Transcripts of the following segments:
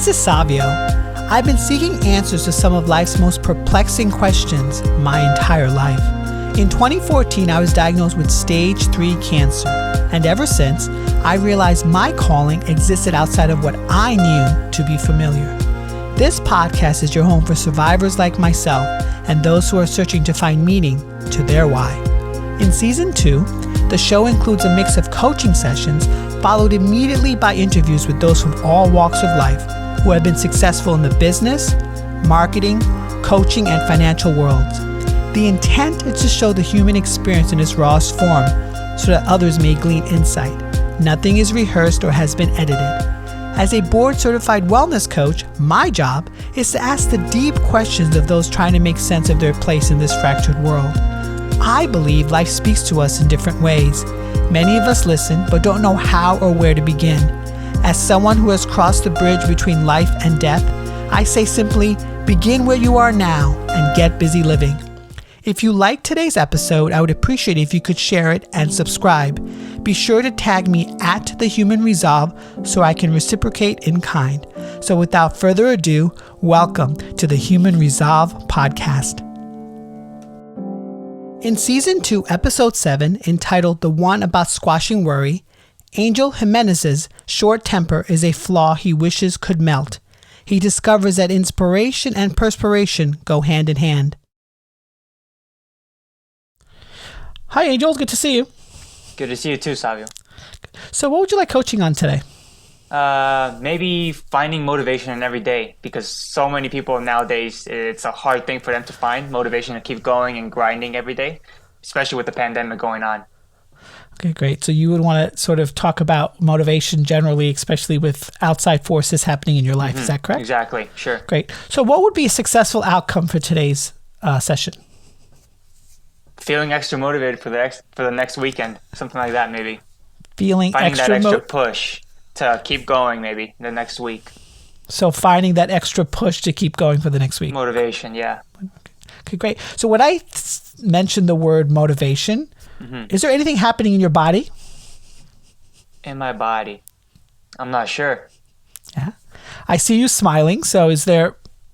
This is Savio. I've been seeking answers to some of life's most perplexing questions my entire life. In 2014, I was diagnosed with stage 3 cancer, and ever since, I realized my calling existed outside of what I knew to be familiar. This podcast is your home for survivors like myself and those who are searching to find meaning to their why. In Season 2, the show includes a mix of coaching sessions followed immediately by interviews with those from all walks of life who have been successful in the business, marketing, coaching, and financial worlds. The intent is to show the human experience in its rawest form so that others may glean insight. Nothing is rehearsed or has been edited. As a board-certified wellness coach, my job is to ask the deep questions of those trying to make sense of their place in this fractured world. I believe life speaks to us in different ways. Many of us listen but don't know how or where to begin. As someone who has crossed the bridge between life and death, I say simply, begin where you are now and get busy living. If you liked today's episode, I would appreciate it if you could share it and subscribe. Be sure to tag me at The Human Resolve so I can reciprocate in kind. So without further ado, welcome to the Human Resolve podcast. In Season 2, Episode 7, entitled The One About Squashing Worry, Angel Jimenez's short temper is a flaw he wishes could melt. He discovers that inspiration and perspiration go hand in hand. Hi, Angel. Good to see you. Good to see you too, Savio. So what would you like coaching on today? Maybe finding motivation in every day, because so many people nowadays, it's a hard thing for them to find motivation to keep going and grinding every day, especially with the pandemic going on. Okay, great. So you would want to sort of talk about motivation generally, especially with outside forces happening in your life. Is that correct? Exactly. Sure. Great. So what would be a successful outcome for today's session? Feeling extra motivated for the next weekend, something like that, maybe. Finding that extra push to keep going, maybe the next week. So finding that extra push to keep going for the next week. Motivation, yeah. Okay, great. So when I mentioned the word motivation, is there anything happening in your body? In my body, I'm not sure. Yeah, I see you smiling. So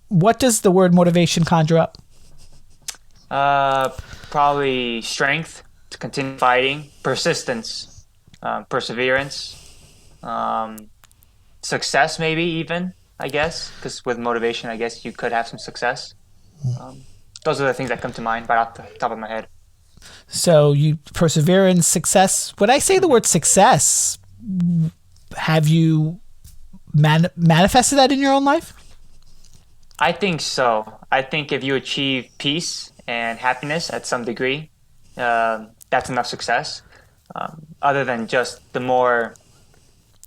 what does the word motivation conjure up? Probably strength to continue fighting, persistence, perseverance, success maybe even, I guess, because with motivation, I guess you could have some success. Those are the things that come to mind right off the top of my head. So you perseverance, success. When I say the word success, have you manifested that in your own life? I think so. I think if you achieve peace and happiness at some degree, that's enough success. Other than just the more,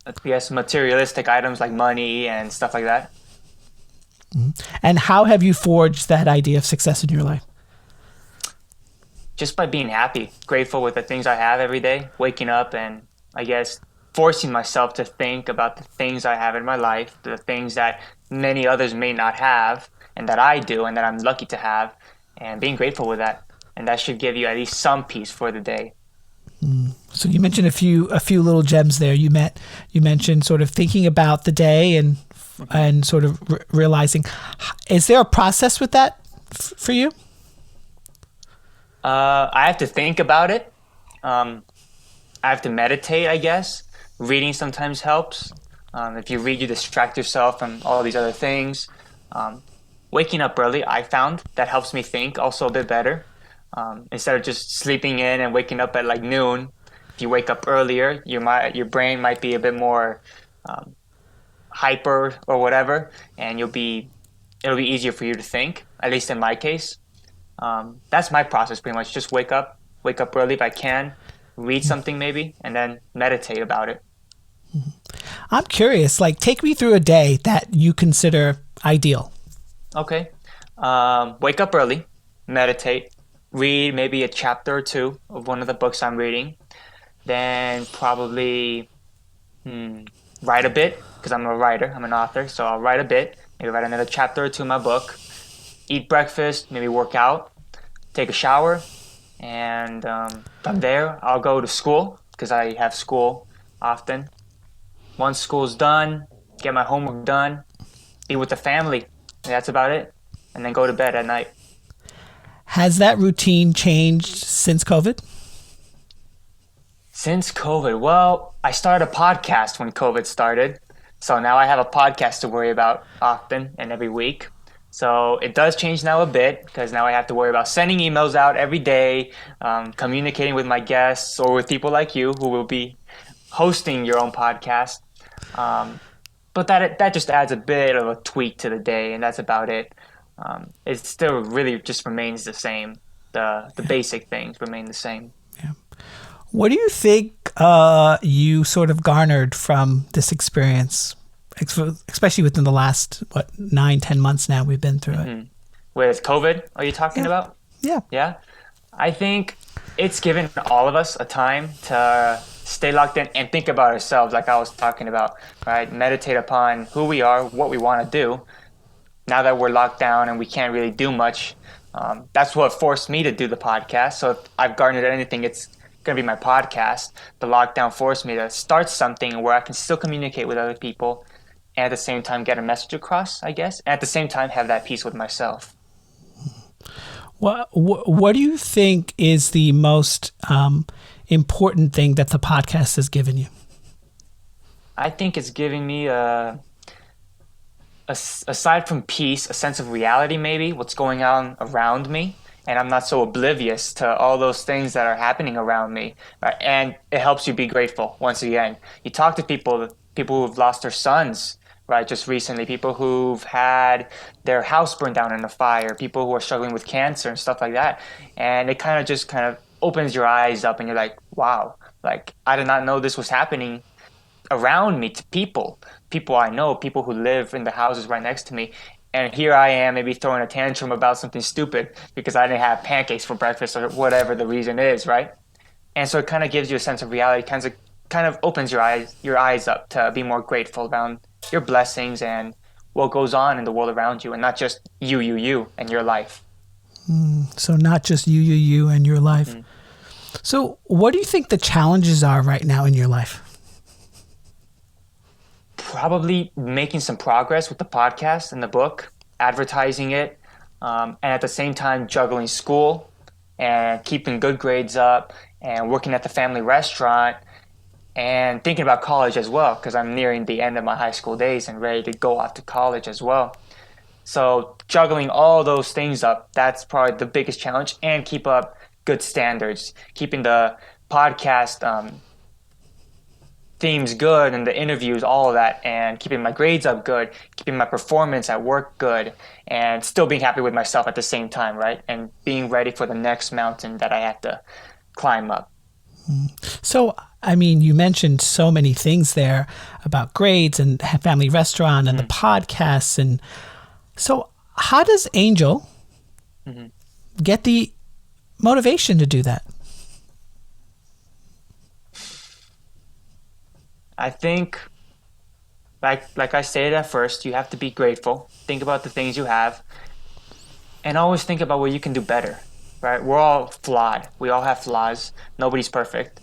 I guess, materialistic items like money and stuff like that. And how have you forged that idea of success in your life? Just by being happy, grateful with the things I have every day, waking up and, I guess, forcing myself to think about the things I have in my life, the things that many others may not have and that I do and that I'm lucky to have, and being grateful with that. And that should give you at least some peace for the day. So you mentioned a few little gems there. You mentioned sort of thinking about the day and sort of realizing. Is there a process with that for you? I have to think about it. I have to meditate, I guess. Reading sometimes helps. If you read, you distract yourself from all these other things. Waking up early, I found that helps me think also a bit better. Instead of just sleeping in and waking up at like noon, if you wake up earlier, your brain might be a bit more hyper or whatever, and it'll be easier for you to think. At least in my case, that's my process pretty much. Just wake up early if I can, read something maybe, and then meditate about it. I'm curious. Take me through a day that you consider ideal. Okay, wake up early, meditate. Read maybe a chapter or two of one of the books I'm reading. Then probably write a bit, because I'm a writer, I'm an author, so I'll write a bit, maybe write another chapter or two in my book, eat breakfast, maybe work out, take a shower, and from there I'll go to school, because I have school often. Once school's done, get my homework done, be with the family. And that's about it. And then go to bed at night. Has that routine changed since COVID? Since COVID, well, I started a podcast when COVID started. So now I have a podcast to worry about often and every week. So it does change now a bit because now I have to worry about sending emails out every day, communicating with my guests or with people like you who will be hosting your own podcast. Um, but that just adds a bit of a tweak to the day, and that's about it. It still really just remains the same. The basic things remain the same. Yeah. What do you think you sort of garnered from this experience, especially within the last, 9-10 months now we've been through it? With COVID, are you talking about? Yeah. Yeah. I think it's given all of us a time to stay locked in and think about ourselves, like I was talking about, right? Meditate upon who we are, what we want to do. Now that we're locked down and we can't really do much, that's what forced me to do the podcast. So if I've garnered anything, it's going to be my podcast. The lockdown forced me to start something where I can still communicate with other people and at the same time get a message across, I guess, and at the same time have that peace with myself. What do you think is the most important thing that the podcast has given you? I think it's giving me aside from peace, a sense of reality, maybe what's going on around me. And I'm not so oblivious to all those things that are happening around me. Right? And it helps you be grateful. Once again, you talk to people who've lost their sons, right? Just recently, people who've had their house burned down in a fire, people who are struggling with cancer and stuff like that. And it kind of opens your eyes up and you're like, wow, like I did not know this was happening around me to people I know, people who live in the houses right next to me. And here I am maybe throwing a tantrum about something stupid because I didn't have pancakes for breakfast or whatever the reason is, right? And so it kind of gives you a sense of reality, kind of opens your eyes up to be more grateful around your blessings and what goes on in the world around you, and not just you and your life. So not just you and your life. Mm-hmm. So what do you think the challenges are right now in your life? Probably making some progress with the podcast and the book, advertising it, and at the same time juggling school and keeping good grades up and working at the family restaurant and thinking about college as well, because I'm nearing the end of my high school days and ready to go off to college as well. So juggling all those things up, that's probably the biggest challenge, and keep up good standards, keeping the podcast themes good and the interviews, all of that, and keeping my grades up good, keeping my performance at work good, and still being happy with myself at the same time, right? And being ready for the next mountain that I have to climb up. So, I mean, you mentioned so many things there about grades and family restaurant and the podcasts. And so how does Angel get the motivation to do that? I think, like I stated at first, you have to be grateful. Think about the things you have, and always think about what you can do better. Right? We're all flawed. We all have flaws. Nobody's perfect.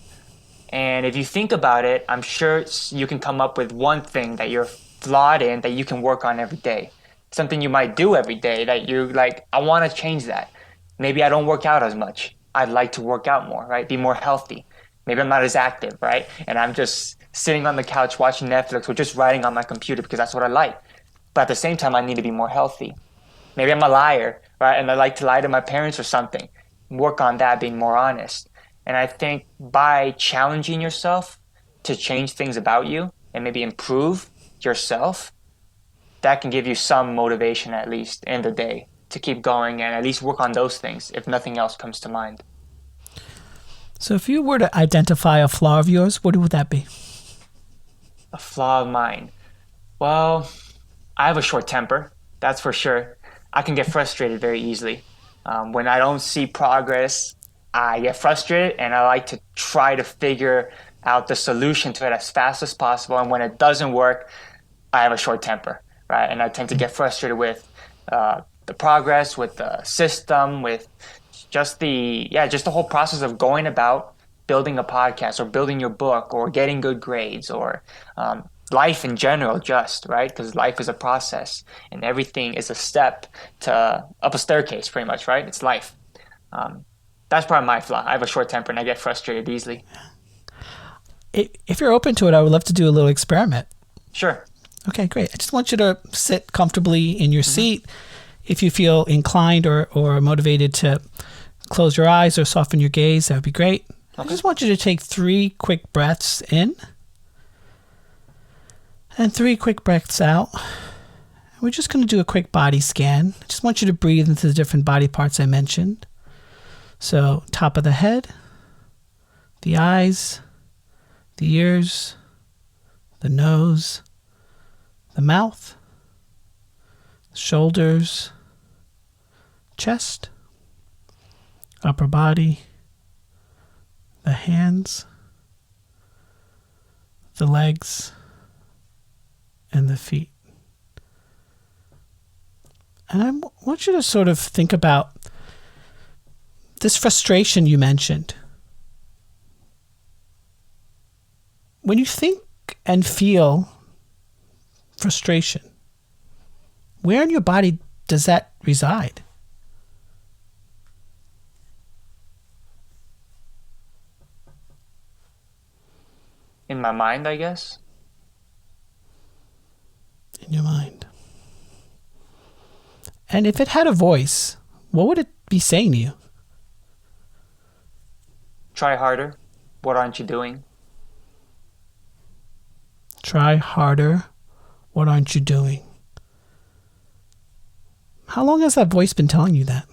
And if you think about it, I'm sure you can come up with one thing that you're flawed in that you can work on every day. Something you might do every day that you're like, I want to change that. Maybe I don't work out as much. I'd like to work out more, right? Be more healthy. Maybe I'm not as active, right? And I'm just sitting on the couch watching Netflix or just writing on my computer because that's what I like. But at the same time, I need to be more healthy. Maybe I'm a liar, right? And I like to lie to my parents or something. Work on that, being more honest. And I think by challenging yourself to change things about you and maybe improve yourself, that can give you some motivation, at least in the day, to keep going and at least work on those things if nothing else comes to mind. So if you were to identify a flaw of yours, what would that be? A flaw of mine? Well, I have a short temper, that's for sure. I can get frustrated very easily. When I don't see progress, I get frustrated and I like to try to figure out the solution to it as fast as possible. And when it doesn't work, I have a short temper, right? And I tend to get frustrated with the progress, with the system, with just the whole process of going about building a podcast or building your book or getting good grades or life in general, just right, because life is a process and everything is a step to up a staircase, pretty much, right? It's life. Um, that's probably my flaw. I have a short temper and I get frustrated easily. If you're open to it, I would love to do a little experiment. Sure. Okay, great. I just want you to sit comfortably in your Hmm. seat. If you feel inclined or motivated to close your eyes or soften your gaze, that would be great. I Okay. just want you to take 3 quick breaths in and 3 quick breaths out. We're just going to do a quick body scan. I just want you to breathe into the different body parts I mentioned. So, top of the head, the eyes, the ears, the nose, the mouth, shoulders, chest, upper body, the hands, the legs, and the feet. And I want you to sort of think about this frustration you mentioned. When you think and feel frustration, where in your body does that reside? In my mind, I guess. In your mind. And if it had a voice, what would it be saying to you? Try harder. What aren't you doing? Try harder. What aren't you doing? How long has that voice been telling you that?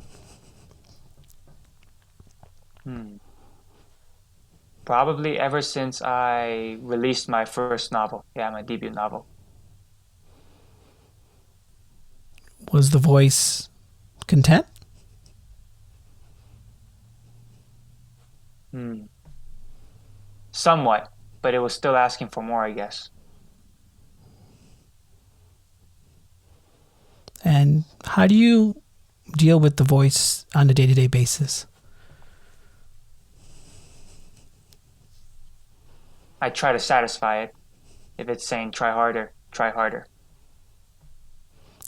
Hmm. Probably ever since I released my first novel. Yeah, my debut novel. Was the voice content? Hmm. Somewhat, but it was still asking for more, I guess. And how do you deal with the voice on a day-to-day basis? I try to satisfy it. If it's saying try harder, try harder.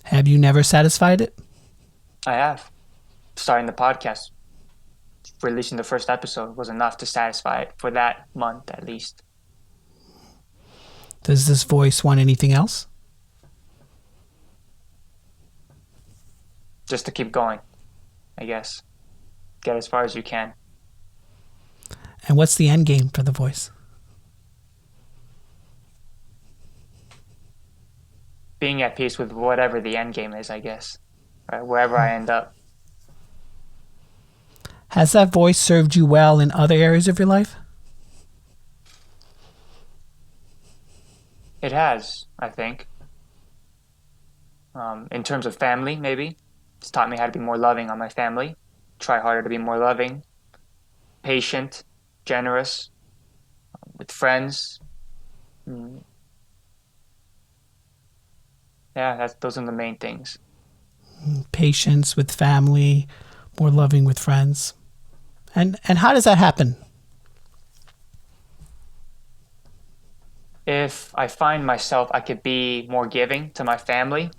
Have you never satisfied it? I have. Starting the podcast, releasing the first episode was enough to satisfy it for that month at least. Does this voice want anything else? Just to keep going, I guess. Get as far as you can. And what's the end game for the voice? Being at peace with whatever the end game is, I guess. Right? Wherever I end up. Has that voice served you well in other areas of your life? It has, I think. In terms of family, maybe. It's taught me how to be more loving on my family. Try harder to be more loving, patient, generous, with friends. Mm, yeah, those are the main things. Patience with family, more loving with friends. And how does that happen? If I find myself, I could be more giving to my family.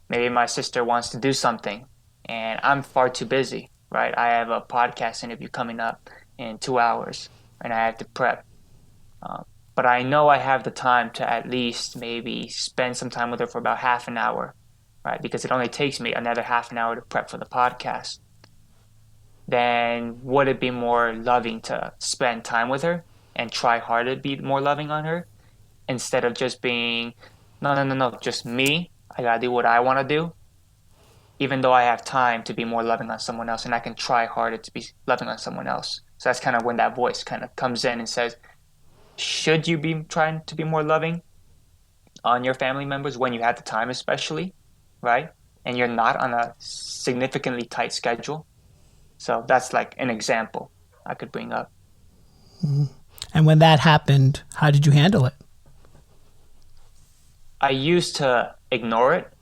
Maybe my sister wants to do something and I'm far too busy, right? I have a podcast interview coming up in 2 hours and I have to prep. Um, but I know I have the time to at least maybe spend some time with her for about half an hour, right? Because it only takes me another half an hour to prep for the podcast. Then would it be more loving to spend time with her and try hard to be more loving on her instead of just being, no, no, no, no, just me. I gotta do what I want to do, even though I have time to be more loving on someone else and I can try harder to be loving on someone else. So that's kind of when that voice kind of comes in and says, should you be trying to be more loving on your family members when you have the time, especially, right? And you're not on a significantly tight schedule. So that's like an example I could bring up. And when that happened, how did you handle it? I used to ignore it,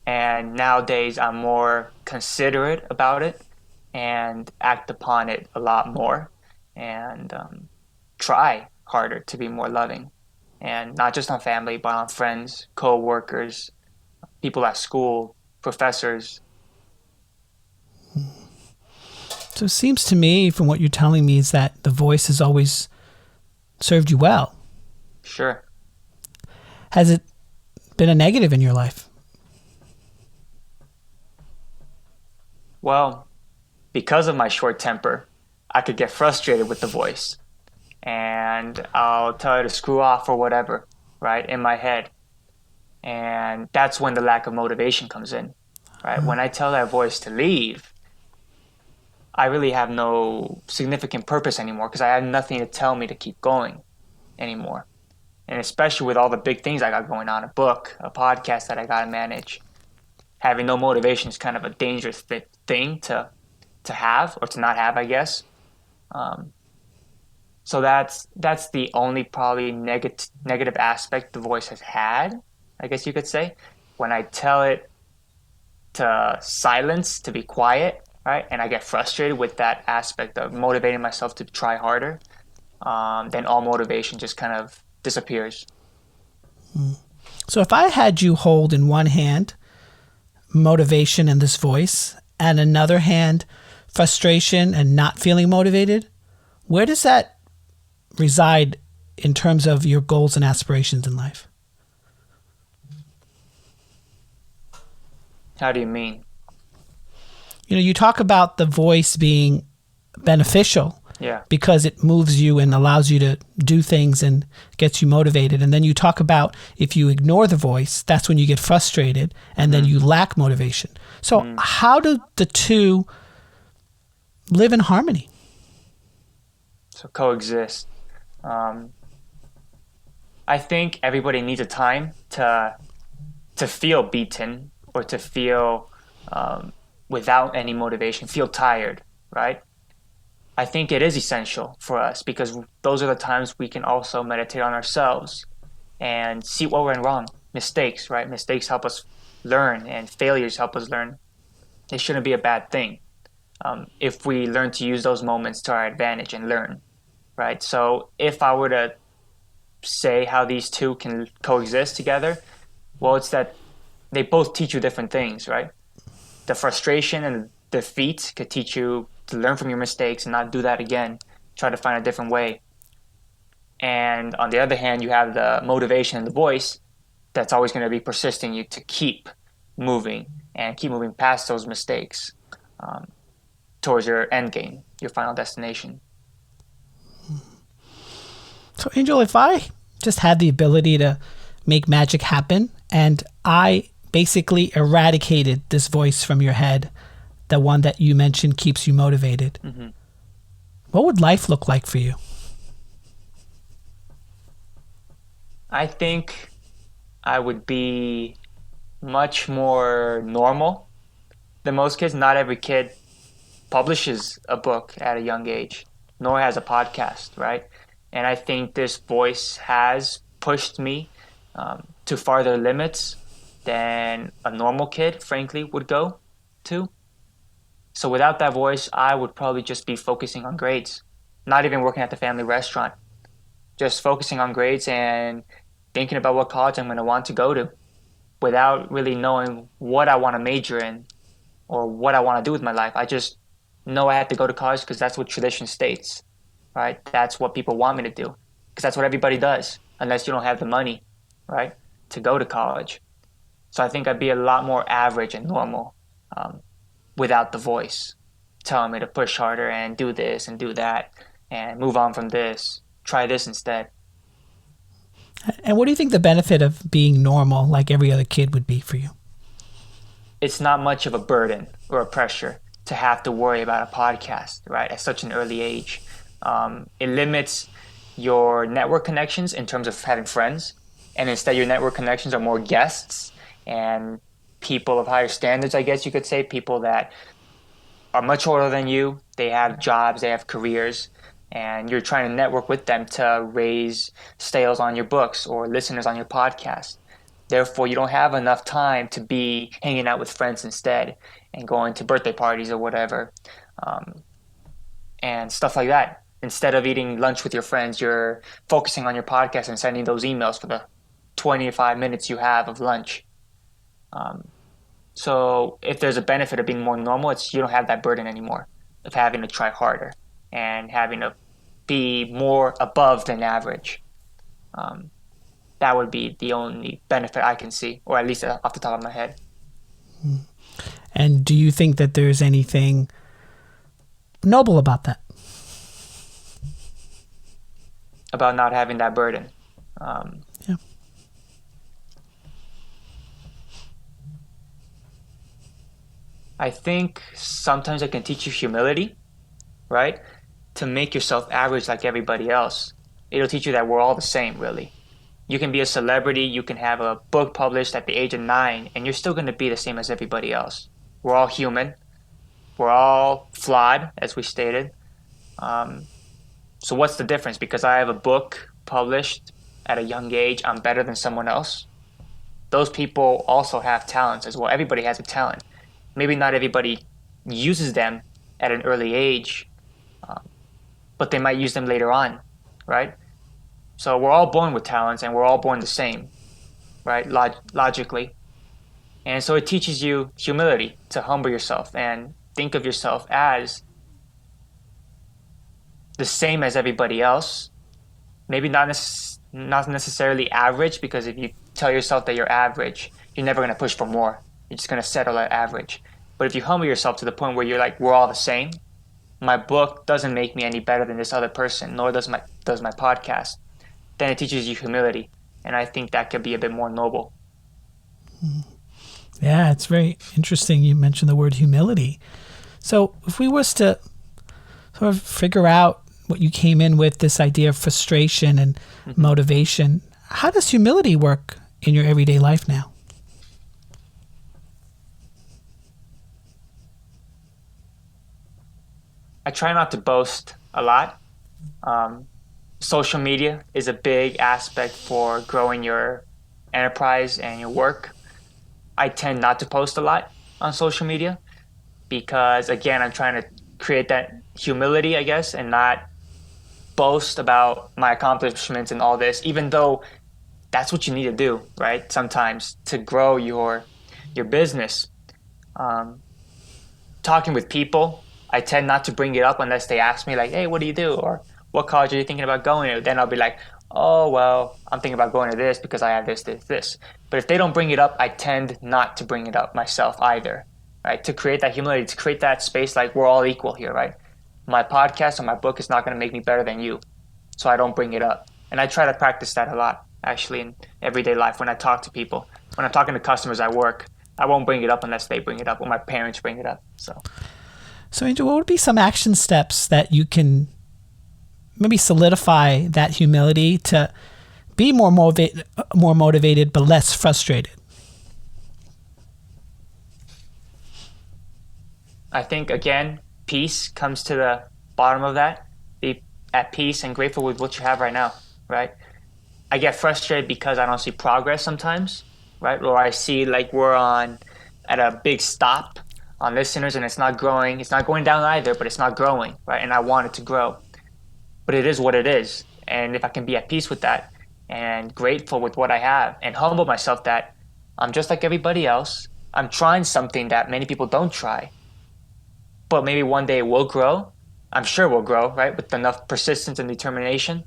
and nowadays I'm more considerate about it and act upon it a lot more and try harder to be more loving and not just on family, but on friends, co-workers, people at school, professors. So it seems to me, from what you're telling me, is that the voice has always served you well. Sure. Has it been a negative in your life? Well, because of my short temper, I could get frustrated with the voice, and I'll tell it to screw off or whatever, right, in my head. And that's when the lack of motivation comes in, right? When I tell that voice to leave, I really have no significant purpose anymore because I have nothing to tell me to keep going anymore. And especially with all the big things I got going on, a book, a podcast that I got to manage, having no motivation is kind of a dangerous thing to have or to not have, I guess. Um, so that's the only probably negative aspect the voice has had, I guess you could say. When I tell it to silence, to be quiet, right, and I get frustrated with that aspect of motivating myself to try harder, then all motivation just kind of disappears. So if I had you hold in one hand motivation and this voice, and another hand frustration and not feeling motivated, where does that reside in terms of your goals and aspirations in life? How do you mean? You know, you talk about the voice being beneficial Yeah. because it moves you and allows you to do things and gets you motivated. And then you talk about if you ignore the voice, that's when you get frustrated and then you lack motivation. So how do the two live in harmony? So coexist. I think everybody needs a time to feel beaten or to feel without any motivation, feel tired, right? I think it is essential for us because those are the times we can also meditate on ourselves and see what went wrong. Mistakes, right? Mistakes help us learn and failures help us learn. It shouldn't be a bad thing if we learn to use those moments to our advantage and learn, right? So if I were to say how these two can coexist together, well, it's that they both teach you different things, right? The frustration and defeat could teach you to learn from your mistakes and not do that again, try to find a different way. And on the other hand, you have the motivation and the voice that's always going to be persisting you to keep moving and keep moving past those mistakes towards your end game, your final destination. So, Angel, if I just had the ability to make magic happen and I basically eradicated this voice from your head, the one that you mentioned keeps you motivated, what would life look like for you? I think I would be much more normal than most kids. Not every kid publishes a book at a young age, nor has a podcast, right? And I think this voice has pushed me to farther limits than a normal kid, frankly, would go to. So without that voice, I would probably just be focusing on grades, not even working at the family restaurant, just focusing on grades and thinking about what college I'm going to want to go to without really knowing what I want to major in or what I want to do with my life. I just know I have to go to college because that's what tradition states, right? That's what people want me to do because that's what everybody does unless you don't have the money, right, to go to college. So I think I'd be a lot more average and normal without the voice telling me to push harder and do this and do that and move on from this, try this instead. And what do you think the benefit of being normal like every other kid would be for you? It's not much of a burden or a pressure to have to worry about a podcast, right, at such an early age. It limits your network connections in terms of having friends, and instead your network connections are more guests and people of higher standards, I guess you could say, people that are much older than you. They have jobs, they have careers, and you're trying to network with them to raise sales on your books or listeners on your podcast. Therefore, you don't have enough time to be hanging out with friends instead and going to birthday parties or whatever, and stuff like that. Instead of eating lunch with your friends, you're focusing on your podcast and sending those emails for the 25 minutes you have of lunch. So if there's a benefit of being more normal, it's you don't have that burden anymore of having to try harder and having to be more above than average. That would be the only benefit I can see, or at least off the top of my head. And do you think that there's anything noble about that? About not having that burden. Yeah. I think sometimes it can teach you humility, right? To make yourself average like everybody else. It'll teach you that we're all the same, really. You can be a celebrity, you can have a book published at the age of 9, and you're still going to be the same as everybody else. We're all human. We're all flawed, as we stated. So what's the difference? Because I have a book published at a young age, I'm better than someone else. Those people also have talents as well. Everybody has a talent. Maybe not everybody uses them at an early age, but they might use them later on, right? So we're all born with talents and we're all born the same, right? Logically. And so it teaches you humility, to humble yourself and think of yourself as the same as everybody else. Maybe not necessarily average, because if you tell yourself that you're average, you're never going to push for more. You're just going to settle at average. But if you humble yourself to the point where you're like, we're all the same, my book doesn't make me any better than this other person, nor does my podcast, then it teaches you humility. And I think that could be a bit more noble. Yeah, it's very interesting you mentioned the word humility. So if we was to sort of figure out what you came in with, this idea of frustration and motivation, how does humility work in your everyday life now? I try not to boast a lot. Social media is a big aspect for growing your enterprise and your work. I tend not to post a lot on social media because, again, I'm trying to create that humility, I guess, and not boast about my accomplishments and all this, even though that's what you need to do, right? Sometimes to grow your business. Talking with people, I tend not to bring it up unless they ask me, like, hey, what do you do? Or what college are you thinking about going to? Then I'll be like, oh, well, I'm thinking about going to this because I have this. But if they don't bring it up, I tend not to bring it up myself either, right? To create that humility, to create that space, like we're all equal here, right? My podcast or my book is not going to make me better than you. So I don't bring it up. And I try to practice that a lot, actually, in everyday life when I talk to people. When I'm talking to customers at work, I won't bring it up unless they bring it up or my parents bring it up. So Angel, what would be some action steps that you can maybe solidify that humility to be more motivated but less frustrated? I think, again, peace comes to the bottom of that. Be at peace and grateful with what you have right now, right? I get frustrated because I don't see progress sometimes, right? Or I see like we're at a big stop on listeners and it's not growing. It's not going down either, but it's not growing, right? And I want it to grow. But it is what it is. And if I can be at peace with that and grateful with what I have and humble myself that I'm just like everybody else. I'm trying something that many people don't try. But maybe one day it will grow. I'm sure it will grow, right? With enough persistence and determination.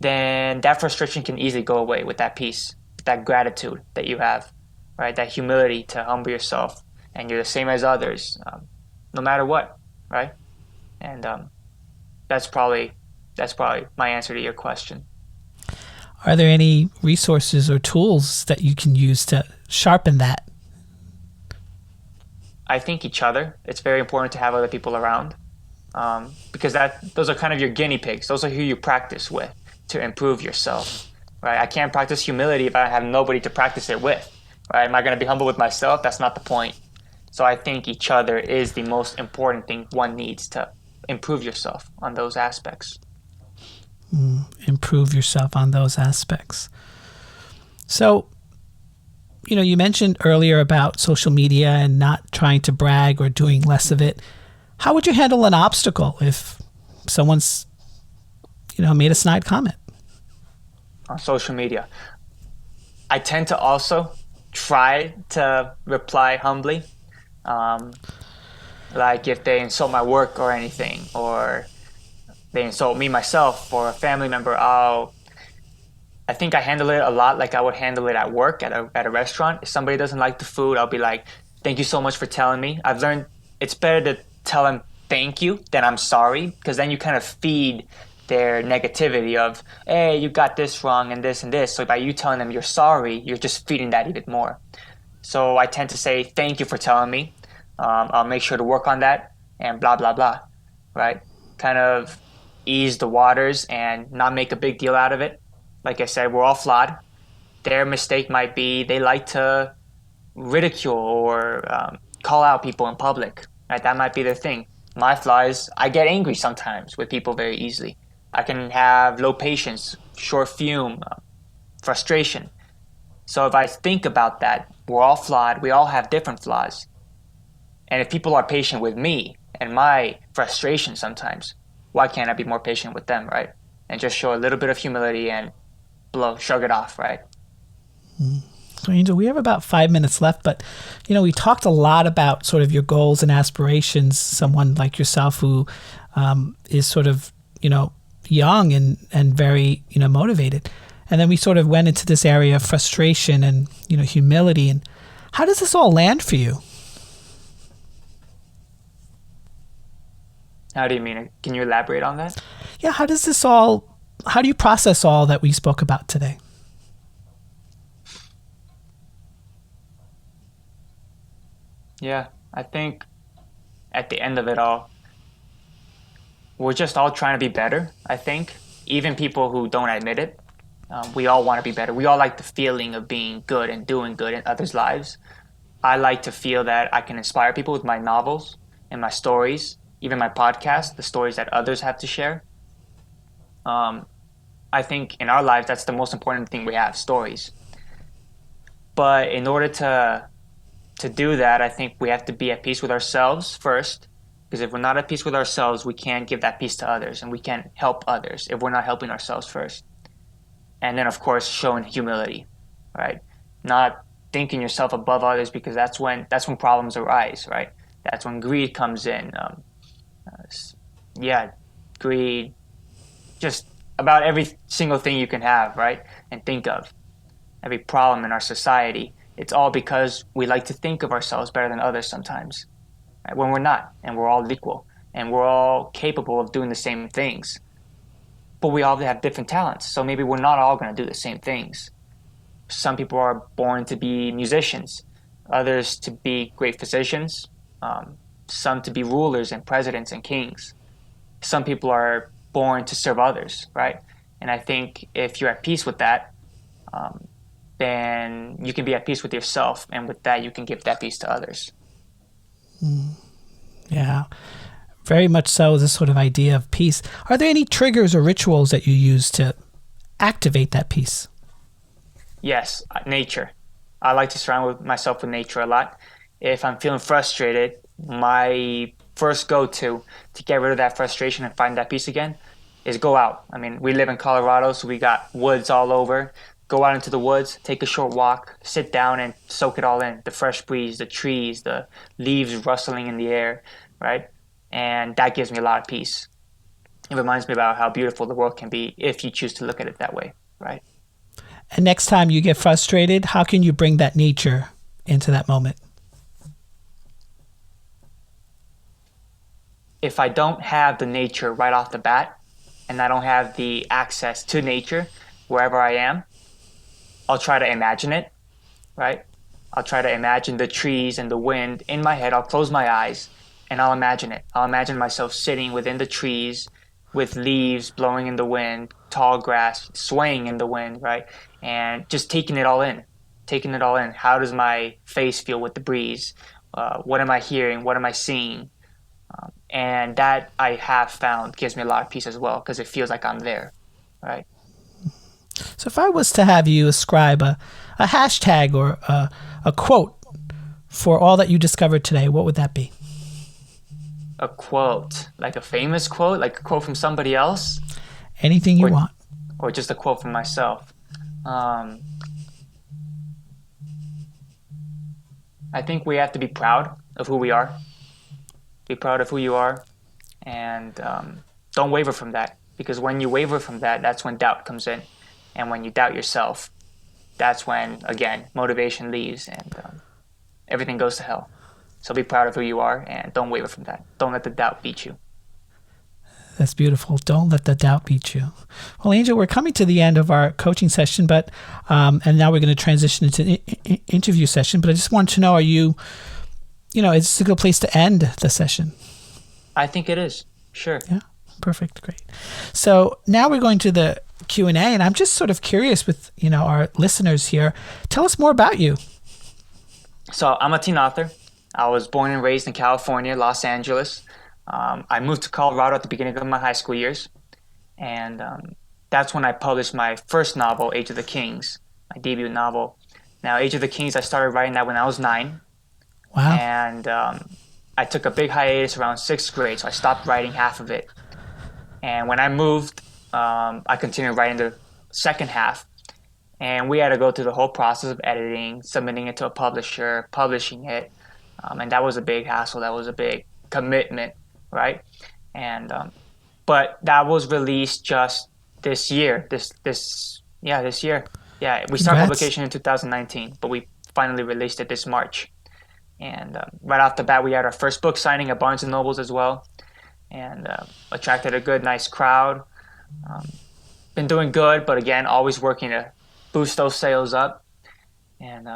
Then that frustration can easily go away with that peace, that gratitude that you have, right? That humility to humble yourself. And you're the same as others, no matter what, right? And that's probably my answer to your question. Are there any resources or tools that you can use to sharpen that? I think each other. It's very important to have other people around because those are kind of your guinea pigs. Those are who you practice with to improve yourself, right? I can't practice humility if I have nobody to practice it with, right? Am I going to be humble with myself? That's not the point. So I think each other is the most important thing one needs to improve yourself on those aspects. Improve yourself on those aspects. So, you mentioned earlier about social media and not trying to brag or doing less of it. How would you handle an obstacle if someone's, made a snide comment on social media. I tend to also try to reply humbly. Like if they insult my work or anything, or they insult me myself or a family member, I think I handle it a lot like I would handle it at work at a restaurant. If somebody doesn't like the food, I'll be like, thank you so much for telling me. I've learned it's better to tell them thank you than I'm sorry, because then you kind of feed their negativity of, hey, you got this wrong and this and this. So by you telling them you're sorry, you're just feeding that even more. So I tend to say, thank you for telling me. I'll make sure to work on that and blah, blah, blah, right? Kind of ease the waters and not make a big deal out of it. Like I said, we're all flawed. Their mistake might be they like to ridicule or call out people in public, right? That might be their thing. My flaw is I get angry sometimes with people very easily. I can have low patience, short fume, frustration. So if I think about that, we're all flawed. We all have different flaws. And if people are patient with me and my frustration sometimes, why can't I be more patient with them, right? And just show a little bit of humility and shrug it off, right? So, Angel, we have about 5 minutes left, but, we talked a lot about sort of your goals and aspirations, someone like yourself who is sort of, young and very, motivated. And then we sort of went into this area of frustration and, humility. And how does this all land for you? How do you mean it? Can you elaborate on that? Yeah, how do you process all that we spoke about today? Yeah, I think at the end of it all, we're just all trying to be better, I think. Even people who don't admit it, we all want to be better. We all like the feeling of being good and doing good in others' lives. I like to feel that I can inspire people with my novels and my stories, even my podcast, the stories that others have to share. I think in our lives, that's the most important thing we have, stories. But in order to do that, I think we have to be at peace with ourselves first, because if we're not at peace with ourselves, we can't give that peace to others, and we can't help others if we're not helping ourselves first. And then, of course, showing humility, right? Not thinking yourself above others, because that's when problems arise, right? That's when greed comes in. Greed, just about every single thing you can have, right? And think of every problem in our society. It's all because we like to think of ourselves better than others sometimes, right? When we're not, and we're all equal, and we're all capable of doing the same things. But we all have different talents, so maybe we're not all going to do the same things. Some people are born to be musicians, others to be great physicians, some to be rulers and presidents and kings. Some people are born to serve others, right? And I think if you're at peace with that, then you can be at peace with yourself, and with that you can give that peace to others. Yeah, very much so, this sort of idea of peace. Are there any triggers or rituals that you use to activate that peace? Yes, nature. I like to surround myself with nature a lot. If I'm feeling frustrated, my first go-to to get rid of that frustration and find that peace again is go out. I mean, we live in Colorado, so we got woods all over. Go out into the woods, take a short walk, sit down and soak it all in. The fresh breeze, the trees, the leaves rustling in the air, right? And that gives me a lot of peace. It reminds me about how beautiful the world can be if you choose to look at it that way, right? And next time you get frustrated, how can you bring that nature into that moment? If I don't have the nature right off the bat, and I don't have the access to nature wherever I am, I'll try to imagine it, right? I'll try to imagine the trees and the wind in my head. I'll close my eyes and I'll imagine it. I'll imagine myself sitting within the trees with leaves blowing in the wind, tall grass swaying in the wind, right? And just taking it all in. How does my face feel with the breeze? What am I hearing? What am I seeing? And that I have found gives me a lot of peace as well, because it feels like I'm there, right? So if I was to have you ascribe a hashtag or a quote for all that you discovered today, what would that be? A quote, like a famous quote, like a quote from somebody else, Anything you or want. just a quote from myself. Um, I think we have to be proud of who we are. Be proud of who you are, and don't waver from that. Because when you waver from that, that's when doubt comes in, and when you doubt yourself, that's when again motivation leaves and everything goes to hell. So be proud of who you are and don't waver from that. Don't let the doubt beat you. That's beautiful. Don't let the doubt beat you. Well, Angel, we're coming to the end of our coaching session, but and now we're going to transition into the interview session. But I just wanted to know, are you, is this a good place to end the session? I think it is. Sure. Yeah, perfect, great. So now we're going to the Q&A, and I'm just sort of curious with our listeners here. Tell us more about you. So I'm a teen author. I was born and raised in California, Los Angeles. I moved to Colorado at the beginning of my high school years, and that's when I published my first novel, Age of the Kings, my debut novel. Now, Age of the Kings, I started writing that when I was 9, Wow. and I took a big hiatus around 6th grade, so I stopped writing half of it. And when I moved, I continued writing the second half, and we had to go through the whole process of editing, submitting it to a publisher, publishing it, and that was a big hassle. That was a big commitment, right? And but that was released just this year. This year. Yeah, we started Congrats. publication in 2019, but we finally released it this March. And right off the bat, we had our first book signing at Barnes and Nobles as well, and attracted a good, nice crowd. Been doing good, but again, always working to boost those sales up. And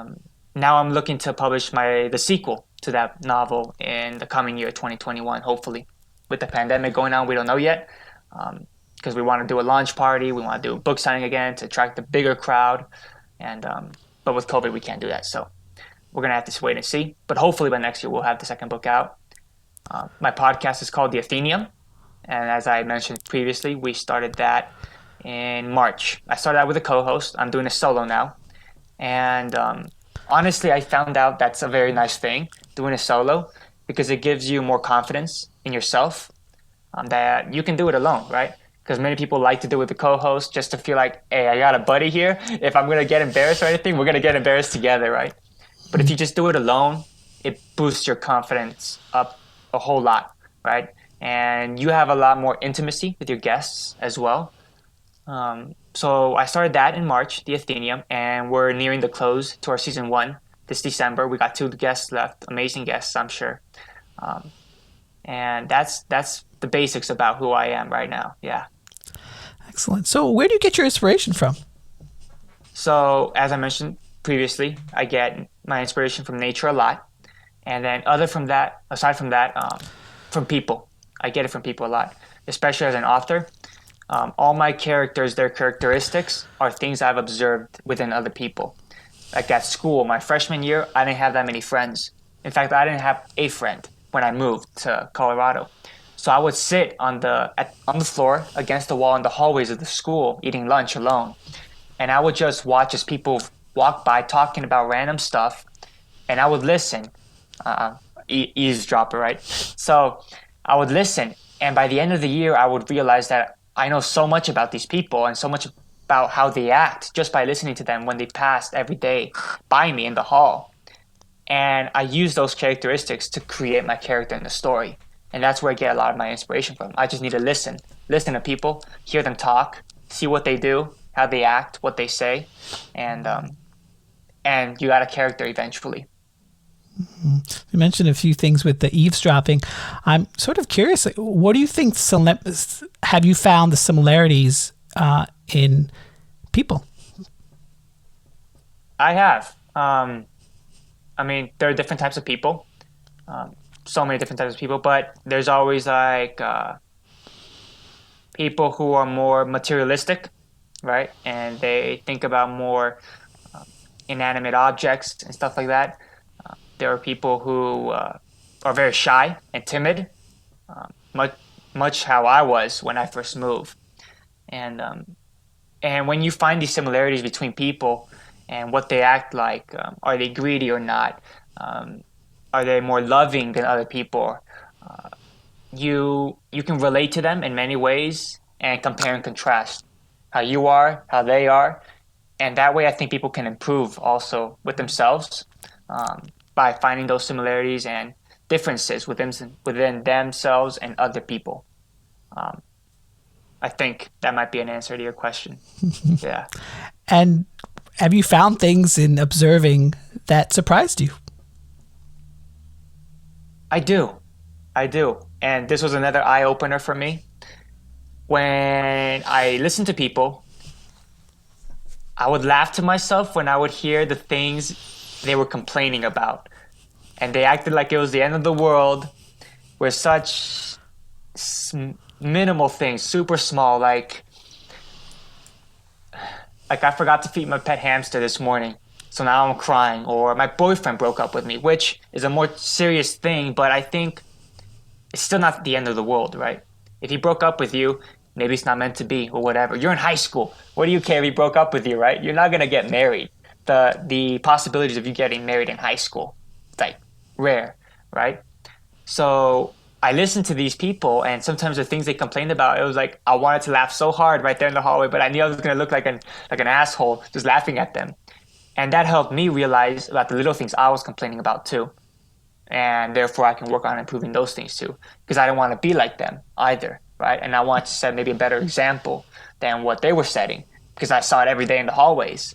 now I'm looking to publish the sequel to that novel in the coming year, 2021, hopefully. With the pandemic going on, we don't know yet, because we want to do a launch party, we want to do a book signing again to attract a bigger crowd, and but with COVID, we can't do that. So we're gonna have to wait and see. But hopefully by next year, we'll have the second book out. My podcast is called The Athenium, and as I mentioned previously, we started that in March. I started out with a co-host. I'm doing a solo now, and honestly, I found out that's a very nice thing, doing a solo, because it gives you more confidence in yourself, that you can do it alone, right? Because many people like to do it with a co-host just to feel like, hey, I got a buddy here. If I'm going to get embarrassed or anything, we're going to get embarrassed together, right? But if you just do it alone, it boosts your confidence up a whole lot, right? And you have a lot more intimacy with your guests as well. So I started that in March, the Athenium, and we're nearing the close to our season 1 this December. We got 2 guests left, amazing guests, I'm sure. And that's the basics about who I am right now. Yeah. Excellent. So where do you get your inspiration from? So as I mentioned previously, I get my inspiration from nature a lot, and then aside from that, from people. I get it from people a lot, especially as an author. All my characters, their characteristics are things I've observed within other people. Like at school, my freshman year, I didn't have that many friends. In fact, I didn't have a friend when I moved to Colorado. So I would sit on the floor against the wall in the hallways of the school, eating lunch alone. And I would just watch as people walk by talking about random stuff, and I would listen. Eavesdropper, right? So I would listen, and by the end of the year, I would realize that I know so much about these people and so much about how they act just by listening to them when they passed every day by me in the hall. And I use those characteristics to create my character in the story. And that's where I get a lot of my inspiration from. I just need to listen to people, hear them talk, see what they do, how they act, what they say, and you got a character eventually. You mentioned a few things with the eavesdropping. I'm sort of curious, what do you think, have you found the similarities in people? I have. I mean, there are different types of people, so many different types of people, but there's always like people who are more materialistic, right? And they think about more inanimate objects and stuff like that. There are people who are very shy and timid, much how I was when I first moved. And when you find these similarities between people and what they act like, are they greedy or not? Are they more loving than other people? you can relate to them in many ways and compare and contrast how you are, how they are, and that way I think people can improve also with themselves by finding those similarities and differences within themselves and other people. Um, I think that might be an answer to your question. Yeah, And have you found things in observing that surprised you? I do. I do. And this was another eye opener for me. When I listen to people, I would laugh to myself when I would hear the things they were complaining about. And they acted like it was the end of the world with such minimal things, super small, like I forgot to feed my pet hamster this morning, so now I'm crying, or my boyfriend broke up with me, which is a more serious thing, but I think it's still not the end of the world, right? If he broke up with you, maybe it's not meant to be or whatever. You're in high school. What do you care if he broke up with you, right? You're not gonna get married. The possibilities of you getting married in high school, like rare, right? So I listened to these people, and sometimes the things they complained about, it was like I wanted to laugh so hard right there in the hallway, but I knew I was gonna look like an asshole just laughing at them. And that helped me realize about the little things I was complaining about too. And therefore I can work on improving those things too. Because I don't want to be like them either, right? And I want to set maybe a better example than what they were setting because I saw it every day in the hallways.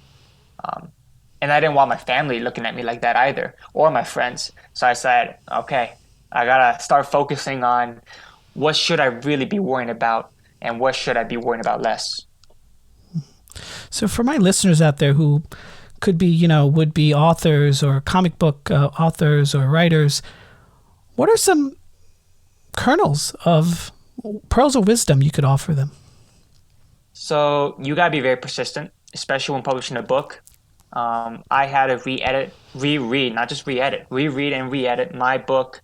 Um, and I didn't want my family looking at me like that either, or my friends. So I said, okay, I gotta start focusing on what should I really be worrying about and what should I be worrying about less. So for my listeners out there who could be, would be authors or comic book authors or writers, what are some kernels of pearls of wisdom you could offer them? So you gotta be very persistent, especially when publishing a book. I had to reread, not just re-edit, reread and re-edit my book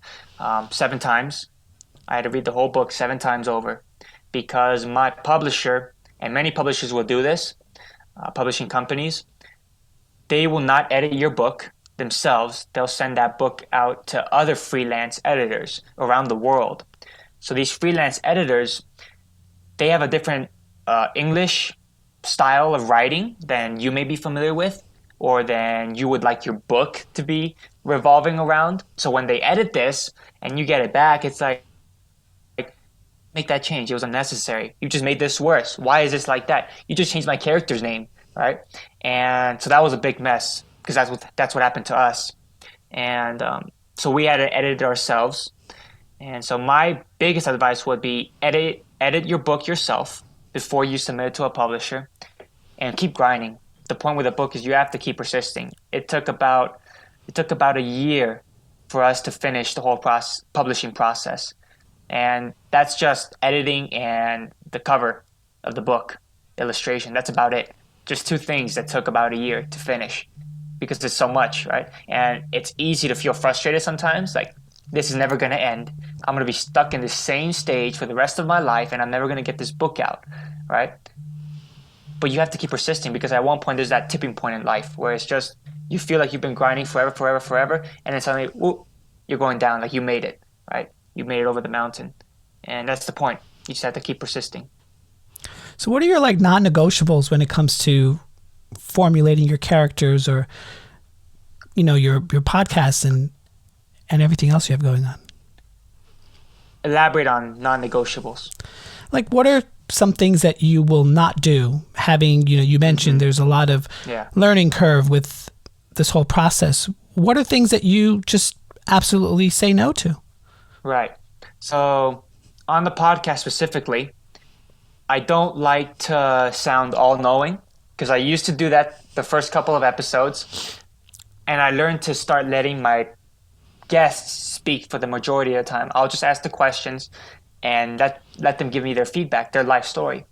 7 times. I had to read the whole book 7 times over because my publisher, and many publishers will do this, publishing companies, they will not edit your book themselves. They'll send that book out to other freelance editors around the world. So these freelance editors, they have a different English style of writing than you may be familiar with or than you would like your book to be revolving around. So when they edit this and you get it back, it's like, make that change. It was unnecessary. You just made this worse. Why is this like that? You just changed my character's name, right? And so that was a big mess because that's what happened to us. And so we had to edit it ourselves. And so my biggest advice would be edit your book yourself before you submit it to a publisher and keep grinding. The point with a book is you have to keep persisting. It took about a year for us to finish the whole publishing process. And that's just editing and the cover of the book, illustration. That's about it. Just 2 things that took about a year to finish because there's so much, right? And it's easy to feel frustrated sometimes, like this is never going to end. I'm going to be stuck in the same stage for the rest of my life and I'm never going to get this book out, right? But you have to keep persisting because at one point there's that tipping point in life where it's just you feel like you've been grinding forever, and then suddenly, whoop, you're going down, like you made it, right? You made it over the mountain. And that's the point. You just have to keep persisting. So what are your non-negotiables when it comes to formulating your characters or, your podcasts and everything else you have going on? Elaborate on non-negotiables. Like what are some things that you will not do having, you mentioned there's a lot of learning curve with this whole process. What are things that you just absolutely say no to? Right. So on the podcast specifically, I don't like to sound all-knowing because I used to do that the first couple of episodes, and I learned to start letting my guests speak for the majority of the time. I'll just ask the questions and let them give me their feedback, their life story,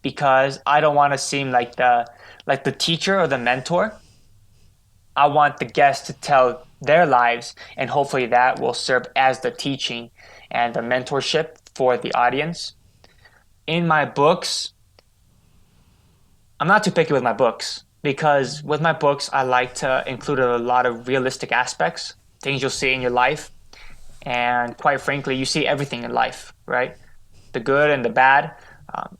because I don't want to seem like the teacher or the mentor. I want the guests to tell their lives, and hopefully that will serve as the teaching and the mentorship for the audience. In my books, I'm not too picky with my books because with my books, I like to include a lot of realistic aspects, things you'll see in your life. And quite frankly, you see everything in life, right? The good and the bad.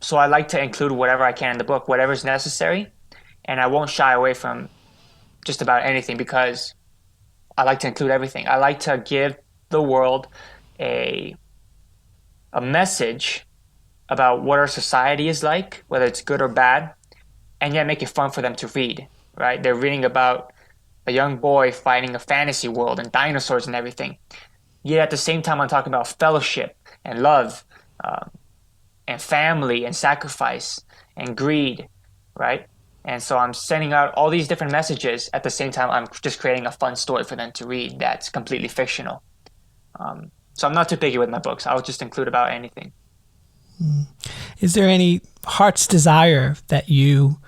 So I like to include whatever I can in the book, whatever's necessary. And I won't shy away from just about anything because I like to include everything. I like to give the world a message about what our society is like, whether it's good or bad, and yet make it fun for them to read, right? They're reading about a young boy fighting a fantasy world and dinosaurs and everything. Yet at the same time, I'm talking about fellowship and love and family and sacrifice and greed, right? And so I'm sending out all these different messages. At the same time, I'm just creating a fun story for them to read that's completely fictional. So I'm not too picky with my books. I'll just include about anything. Is there any heart's desire that you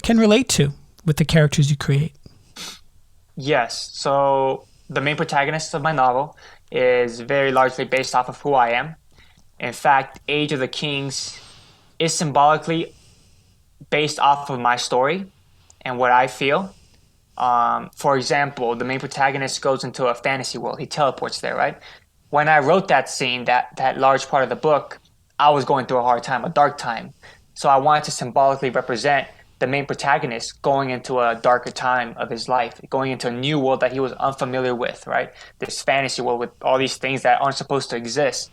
can relate to with the characters you create? Yes. So the main protagonist of my novel is very largely based off of who I am. In fact, Age of the Kings is symbolically based off of my story and what I feel. For example, the main protagonist goes into a fantasy world. He teleports there, right? When I wrote that scene, that large part of the book, I was going through a hard time, a dark time. So I wanted to symbolically represent the main protagonist going into a darker time of his life, going into a new world that he was unfamiliar with, right? This fantasy world with all these things that aren't supposed to exist.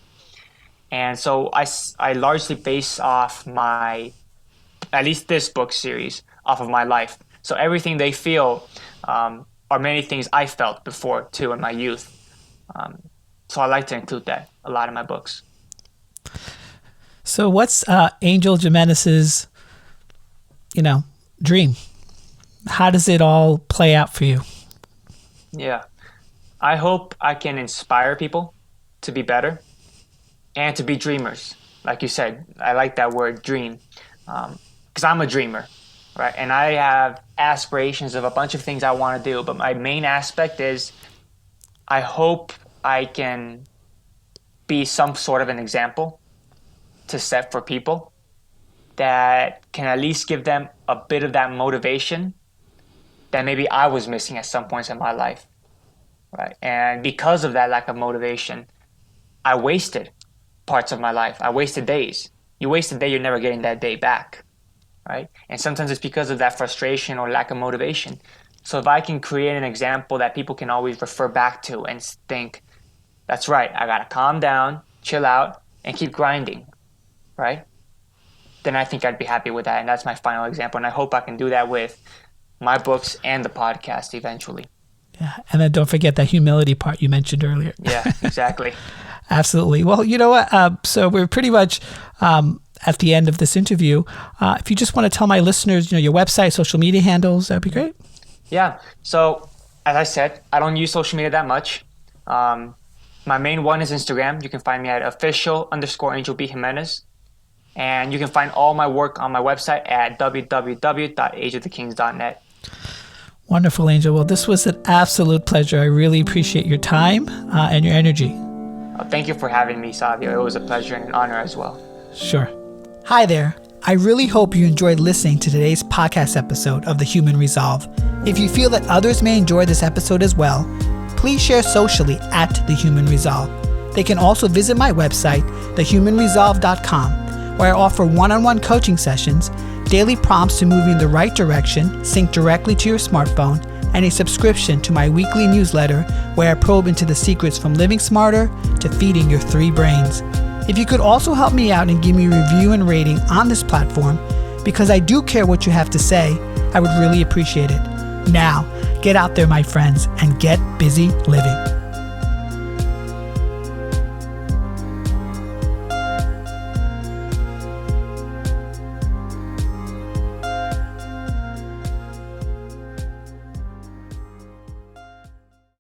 And so I largely base off at least this book series, off of my life. So everything they feel are many things I felt before too in my youth. So I like to include that a lot in my books. So what's Angel Jimenez's, dream? How does it all play out for you? Yeah. I hope I can inspire people to be better and to be dreamers. Like you said, I like that word, dream, because I'm a dreamer, right? And I have aspirations of a bunch of things I want to do, but my main aspect is I hope I can be some sort of an example to set for people that can at least give them a bit of that motivation that maybe I was missing at some points in my life, right? And because of that lack of motivation, I wasted parts of my life. I wasted days. You waste a day, you're never getting that day back, right? And sometimes it's because of that frustration or lack of motivation. So if I can create an example that people can always refer back to and think, that's right, I gotta calm down, chill out, and keep grinding, right? Then I think I'd be happy with that. And that's my final example. And I hope I can do that with my books and the podcast eventually. Yeah. And then don't forget that humility part you mentioned earlier. Yeah, exactly. Absolutely. Well, you know what? So we're pretty much at the end of this interview. If you just want to tell my listeners, your website, social media handles, that'd be great. Yeah. So as I said, I don't use social media that much. My main one is Instagram. You can find me at official_Angel B. Jimenez. And you can find all my work on my website at www.ageofthekings.net. Wonderful, Angel. Well, this was an absolute pleasure. I really appreciate your time and your energy. Thank you for having me, Savio. It was a pleasure and an honor as well. Sure. Hi there. I really hope you enjoyed listening to today's podcast episode of The Human Resolve. If you feel that others may enjoy this episode as well, please share socially at The Human Resolve. They can also visit my website, thehumanresolve.com, where I offer one-on-one coaching sessions, daily prompts to move you in the right direction, synced directly to your smartphone, and a subscription to my weekly newsletter where I probe into the secrets from living smarter to feeding your 3 brains. If you could also help me out and give me a review and rating on this platform, because I do care what you have to say, I would really appreciate it. Now, get out there, my friends, and get busy living.